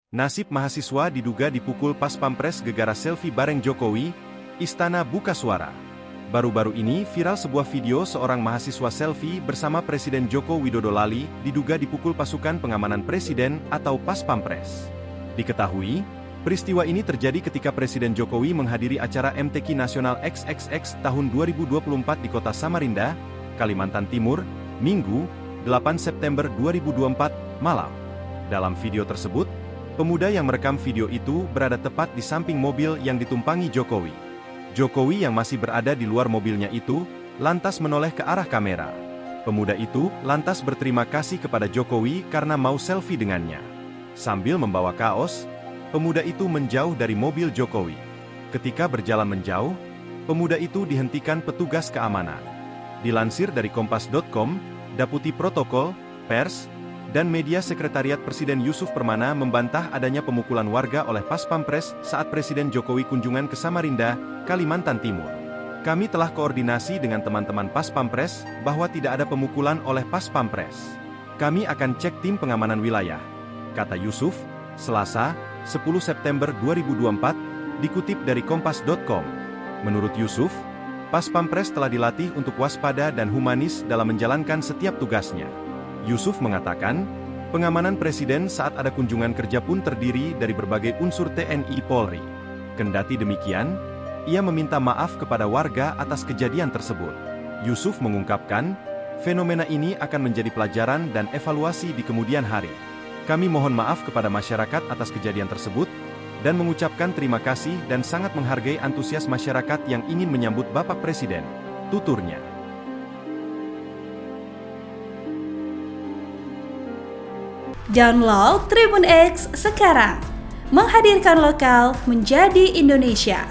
Nasib mahasiswa diduga dipukul pas pampres gegara selfie bareng Jokowi, Istana buka suara. Baru-baru ini viral sebuah video seorang mahasiswa selfie bersama Presiden Joko Widodo Lali diduga dipukul pasukan pengamanan presiden atau pas pampres. Diketahui, peristiwa ini terjadi ketika Presiden Jokowi menghadiri acara MTQ Nasional XXX tahun 2024 di kota Samarinda, Kalimantan Timur, Minggu, 8 September 2024, malam. Dalam video tersebut, pemuda yang merekam video itu berada tepat di samping mobil yang ditumpangi Jokowi. Jokowi yang masih berada di luar mobilnya itu, lantas menoleh ke arah kamera. Pemuda itu lantas berterima kasih kepada Jokowi karena mau selfie dengannya. Sambil membawa kaos, pemuda itu menjauh dari mobil Jokowi. Ketika berjalan menjauh, pemuda itu dihentikan petugas keamanan. Dilansir dari Kompas.com, Deputi Protokol, Pers, dan Media Sekretariat Presiden Yusuf Permana membantah adanya pemukulan warga oleh Pas Pampres saat Presiden Jokowi kunjungan ke Samarinda, Kalimantan Timur. Kami telah koordinasi dengan teman-teman Pas Pampres bahwa tidak ada pemukulan oleh Pas Pampres. Kami akan cek tim pengamanan wilayah, kata Yusuf, Selasa, 10 September 2024, dikutip dari Kompas.com. Menurut Yusuf, Pas Pampres telah dilatih untuk waspada dan humanis dalam menjalankan setiap tugasnya. Yusuf mengatakan, pengamanan presiden saat ada kunjungan kerja pun terdiri dari berbagai unsur TNI Polri. Kendati demikian, ia meminta maaf kepada warga atas kejadian tersebut. Yusuf mengungkapkan, fenomena ini akan menjadi pelajaran dan evaluasi di kemudian hari. Kami mohon maaf kepada masyarakat atas kejadian tersebut, dan mengucapkan terima kasih dan sangat menghargai antusias masyarakat yang ingin menyambut Bapak Presiden, tuturnya. Download Tribun X sekarang, menghadirkan lokal menjadi Indonesia.